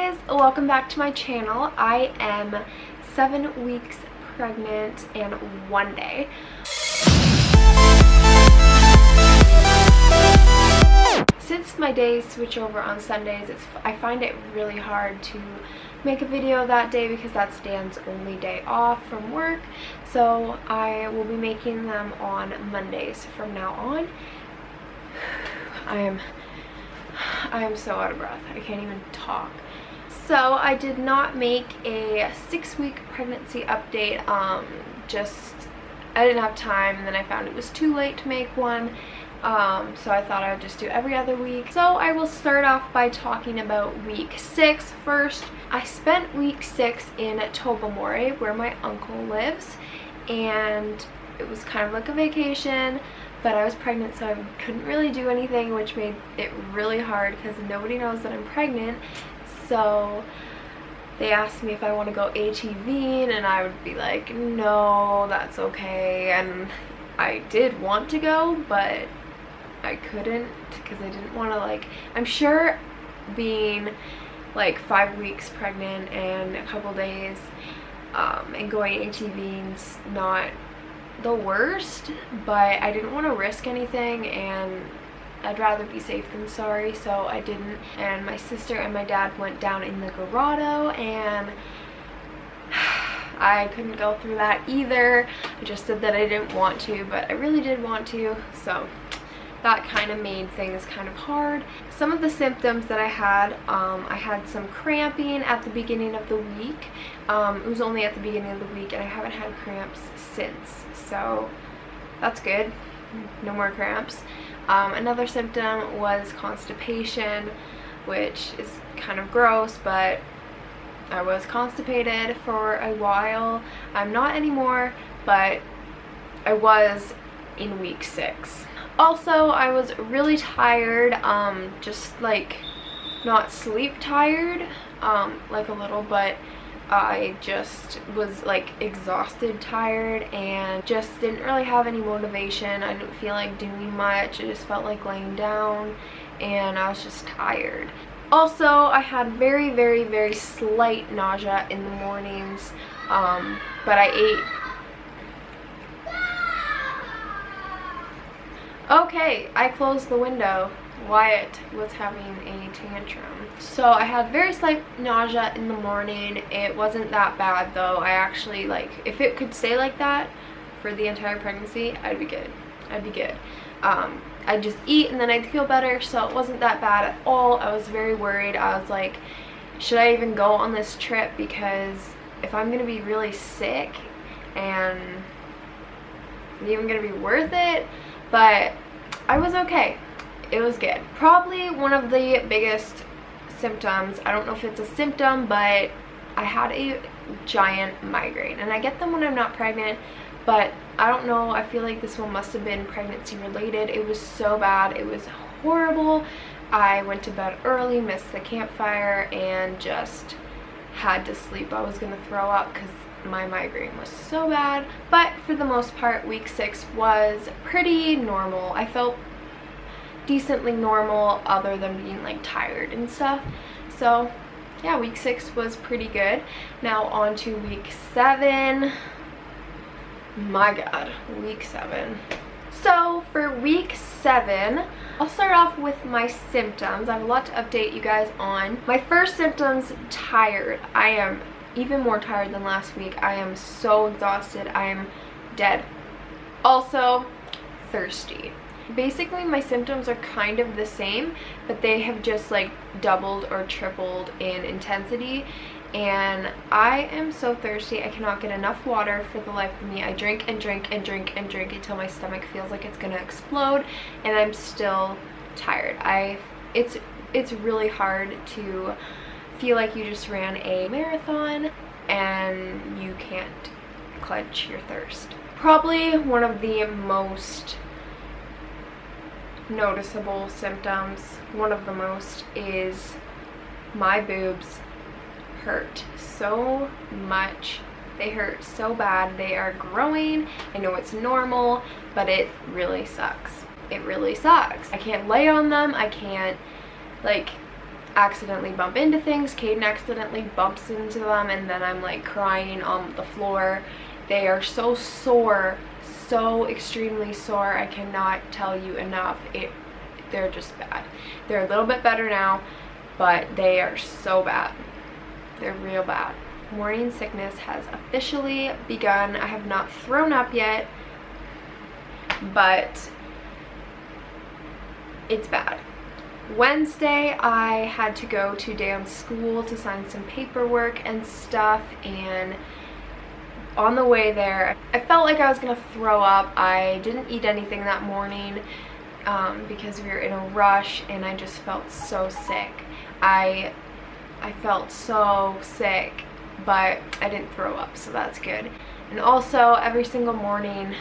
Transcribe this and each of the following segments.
guys, welcome back to my channel. I am 7 weeks pregnant and 1 day. Since my days switch over on Sundays, I find it really hard to make a video that day because that's Dan's only day off from work. So I will be making them on Mondays from now on. I am so out of breath. I can't even talk. So I did not make a 6-week pregnancy update. I didn't have time, and then I found it was too late to make one. So I thought I would just do every other week. So I will start off by talking about week 6 first. I spent week 6 in Tobermory, where my uncle lives, and it was kind of like a vacation, but I was pregnant, so I couldn't really do anything, which made it really hard because nobody knows that I'm pregnant. So they asked me if I want to go ATVing, and I would be like, no, that's okay. And I did want to go, but I couldn't because I didn't want to, like, I'm sure being like 5 weeks pregnant and a couple days and going ATVing's not the worst, but I didn't want to risk anything, and I'd rather be safe than sorry, so I didn't. And my sister and my dad went down in the grotto, and I couldn't go through that either. I just said that I didn't want to, but I really did want to, so that kind of made things kind of hard. Some of the symptoms that I had some cramping at the beginning of the week. It was only at the beginning of the week, and I haven't had cramps since, so that's good. No more cramps. Another symptom was constipation, which is kind of gross, but I was constipated for a while. I'm not anymore, but I was in week 6. Also, I was really tired, just like not sleep tired, like a little, but I just was like exhausted, tired, and just didn't really have any motivation. I didn't feel like doing much. I just felt like laying down, and I was just tired. Also, I had very, very, very slight nausea in the mornings, but I ate. Okay, I closed the window. Wyatt was having a tantrum. So I had very slight nausea in the morning. It wasn't that bad though. I actually, like, if it could stay like that for the entire pregnancy, I'd be good. I'd be good. I'd just eat and then I'd feel better, so it wasn't that bad at all. I was very worried. I was like, should I even go on this trip? Because if I'm gonna be really sick, and is it even gonna be worth it? But I was okay. It was good. Probably one of the biggest symptoms, I don't know if it's a symptom, but I had a giant migraine, and I get them when I'm not pregnant, but I don't know, I feel like this one must have been pregnancy related. It was so bad. It was horrible. I went to bed early, missed the campfire, and just had to sleep. I was gonna throw up because my migraine was so bad. But for the most part, week 6 was pretty normal. I felt decently normal other than being like tired and stuff. So yeah, week 6 was pretty good. Now on to week 7. My god, week 7. So for week 7, I'll start off with my symptoms. I have a lot to update you guys on. My first symptoms, tired. I am even more tired than last week. I am so exhausted. I am dead. Also, thirsty. Basically, my symptoms are kind of the same, but they have just like doubled or tripled in intensity, and I am so thirsty. I cannot get enough water for the life of me. I drink and drink and drink and drink until my stomach feels like it's gonna explode, and I'm still tired. It's really hard to feel like you just ran a marathon and you can't quench your thirst. Probably one of the most noticeable symptoms, one of the most, is my boobs hurt so much. They hurt so bad. They are growing. I know it's normal, but it really sucks. It really sucks. I can't lay on them. I can't, like, accidentally bump into things. Caden accidentally bumps into them, and then I'm like crying on the floor. They are so sore, so extremely sore. I cannot tell you enough. They're just bad. They're a little bit better now, but they are so bad. They're real bad. Morning sickness has officially begun. I have not thrown up yet, but it's bad. Wednesday, I had to go to Dan's school to sign some paperwork and stuff, and on the way there, I felt like I was gonna throw up. I didn't eat anything that morning because we were in a rush, and I just felt so sick. I felt so sick, but I didn't throw up, so that's good. And also, every single morning,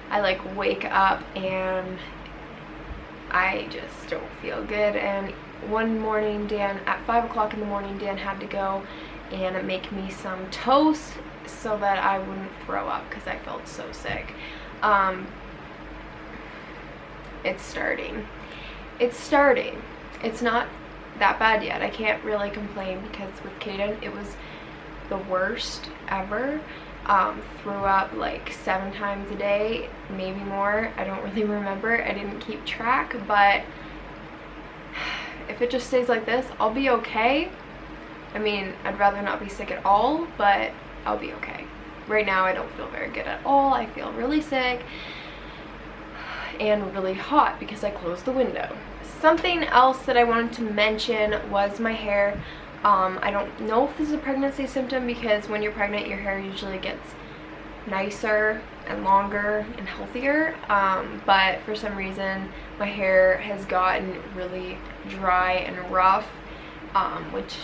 I like wake up and I just don't feel good. And one morning, Dan, at 5 o'clock in the morning, Dan had to go and make me some toast so that I wouldn't throw up because I felt so sick. It's starting. It's not that bad yet. I can't really complain because with Caden, it was the worst ever. Threw up like 7 times a day, maybe more. I don't really remember. I didn't keep track, but if it just stays like this, I'll be okay. I mean, I'd rather not be sick at all, but I'll be okay. Right now, I don't feel very good at all. I feel really sick and really hot because I closed the window. Something else that I wanted to mention was my hair. I don't know if this is a pregnancy symptom because when you're pregnant, your hair usually gets nicer and longer and healthier, but for some reason my hair has gotten really dry and rough, which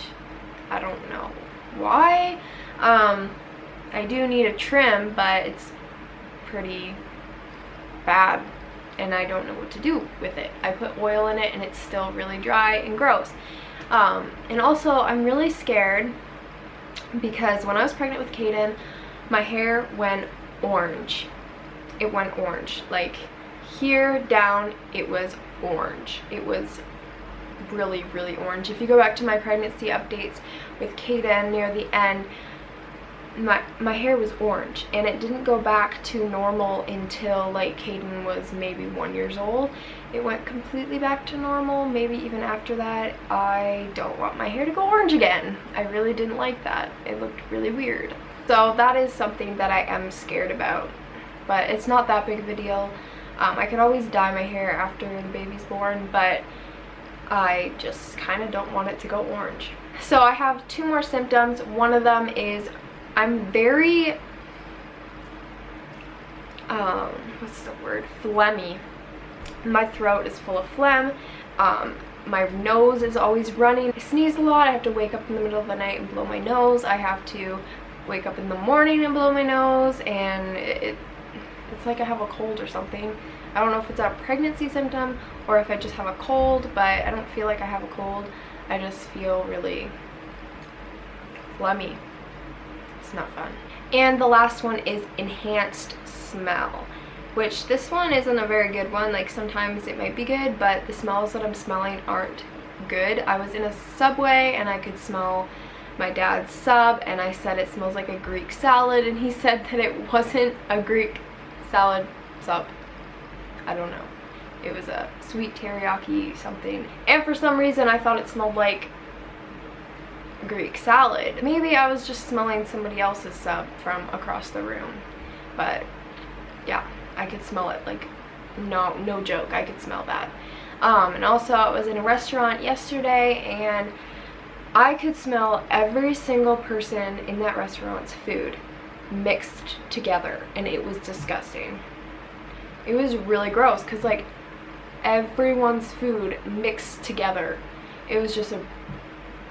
I don't know why. I do need a trim, but it's pretty bad and I don't know what to do with it. I put oil in it and it's still really dry and gross. And also, I'm really scared because when I was pregnant with Caden, my hair went orange. It went orange. Like, here down, it was orange. It was really, really orange. If you go back to my pregnancy updates with Caden near the end, my hair was orange, and it didn't go back to normal until like Caden was maybe 1 year old. It went completely back to normal, maybe even after that. I don't want my hair to go orange again. I really didn't like that. It looked really weird. So that is something that I am scared about, but it's not that big of a deal. I could always dye my hair after the baby's born, but I just kind of don't want it to go orange. So I have 2 more symptoms. One of them is I'm very, what's the word, phlegmy. My throat is full of phlegm. My nose is always running. I sneeze a lot. I have to wake up in the middle of the night and blow my nose. I have to wake up in the morning and blow my nose, and it's like I have a cold or something. I don't know if it's a pregnancy symptom or if I just have a cold, but I don't feel like I have a cold. I just feel really phlegmy. It's not fun. And the last one is enhanced smell, which this one isn't a very good one. Like, sometimes it might be good, but the smells that I'm smelling aren't good. I was in a Subway and I could smell my dad's sub, and I said it smells like a Greek salad, and he said that it wasn't a Greek salad sub. I don't know. It was a sweet teriyaki something, and for some reason I thought it smelled like Greek salad. Maybe I was just smelling somebody else's sub from across the room, but yeah, I could smell it. Like, no joke, I could smell that. And also, I was in a restaurant yesterday and I could smell every single person in that restaurant's food mixed together, and it was disgusting. It was really gross because, like, everyone's food mixed together. It was just a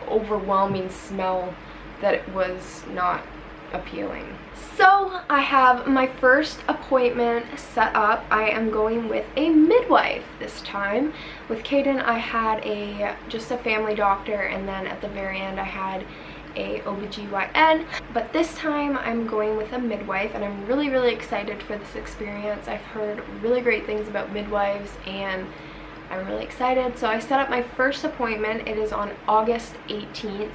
overwhelming smell that it was not appealing. So I have my first appointment set up. I am going with a midwife this time. With Caden, I had just a family doctor, and then at the very end I had a OBGYN, but this time I'm going with a midwife, and I'm really excited for this experience. I've heard really great things about midwives, and I'm really excited. So I set up my first appointment. It is on August 18th,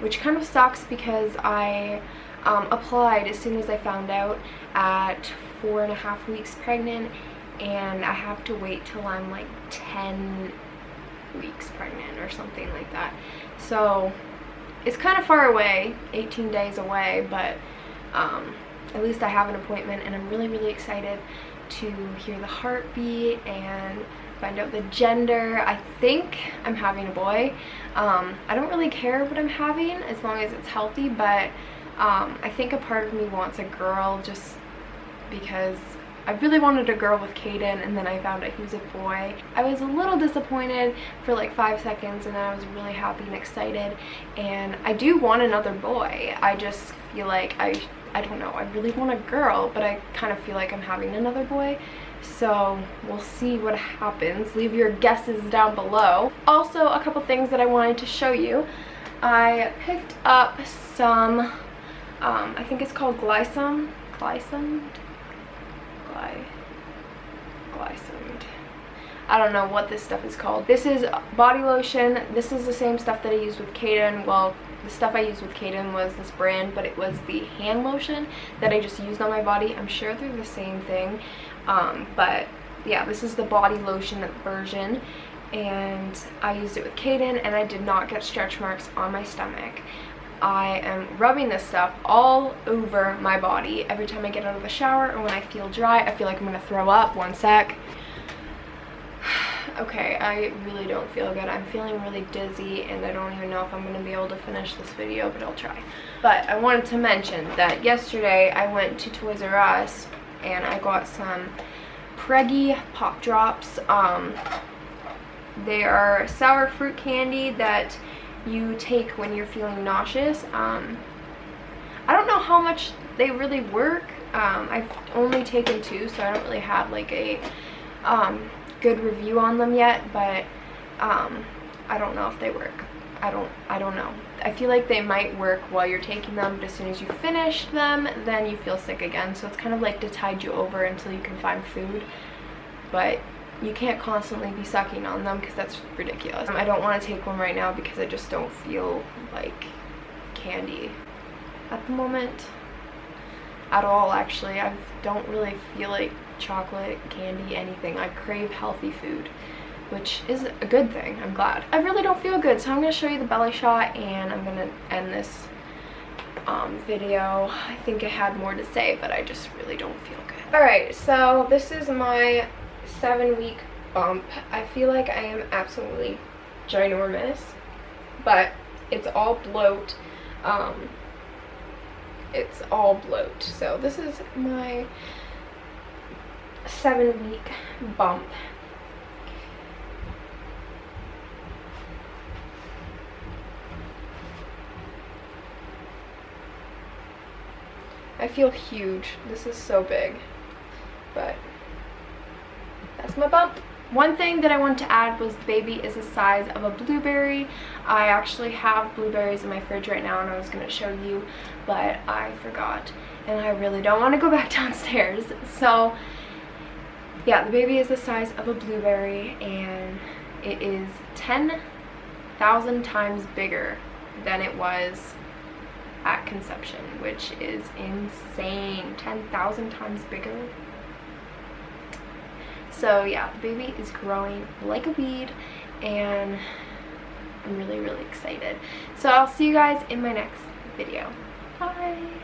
which kind of sucks because I applied as soon as I found out at 4.5 weeks pregnant, and I have to wait till I'm like 10 weeks pregnant or something like that. So it's kind of far away, 18 days away, but at least I have an appointment, and I'm really, really excited to hear the heartbeat and find out the gender. I think I'm having a boy. I don't really care what I'm having as long as it's healthy, but I think a part of me wants a girl just because I really wanted a girl with Caden, and then I found out he was a boy. I was a little disappointed for like 5 seconds, and then I was really happy and excited, and I do want another boy. I just feel like I don't know, I really want a girl, but I kind of feel like I'm having another boy. So we'll see what happens. Leave your guesses down below. Also, a couple things that I wanted to show you. I picked up some, I think it's called glycine. I don't know what this stuff is called. This is body lotion. This is the same stuff that I used with Caden. Well, the stuff I used with Caden was this brand, but it was the hand lotion that I just used on my body. I'm sure they're the same thing, but yeah, this is the body lotion version, and I used it with Caden, and I did not get stretch marks on my stomach. I am rubbing this stuff all over my body every time I get out of the shower, or when I feel dry. I feel like I'm gonna throw up. One sec. Okay, I really don't feel good. I'm feeling really dizzy, and I don't even know if I'm going to be able to finish this video, but I'll try. But I wanted to mention that yesterday I went to Toys R Us, and I got some Preggy Pop Drops. They are sour fruit candy that you take when you're feeling nauseous. I don't know how much they really work. I've only taken 2, so I don't really have like a good review on them yet, but I don't know if they work. I don't know. I feel like they might work while you're taking them, but as soon as you finish them, then you feel sick again. So it's kind of like to tide you over until you can find food, but you can't constantly be sucking on them because that's ridiculous. I don't want to take one right now because I just don't feel like candy at the moment at all. Actually, I don't really feel like chocolate, candy, anything. I crave healthy food, which is a good thing. I'm glad. I really don't feel good, so I'm going to show you the belly shot, and I'm going to end this video. I think I had more to say, but I just really don't feel good. Alright, so this is my 7-week bump. I feel like I am absolutely ginormous, but it's all bloat. It's all bloat. So this is my 7-week bump. I feel huge. This is so big, but that's my bump. One thing that I wanted to add was the baby is the size of a blueberry. I actually have blueberries in my fridge right now, and I was going to show you, but I forgot, and I really don't want to go back downstairs. So yeah, the baby is the size of a blueberry, and it is 10,000 times bigger than it was at conception, which is insane. 10,000 times bigger. So yeah, the baby is growing like a weed, and I'm really, really excited. So I'll see you guys in my next video. Bye!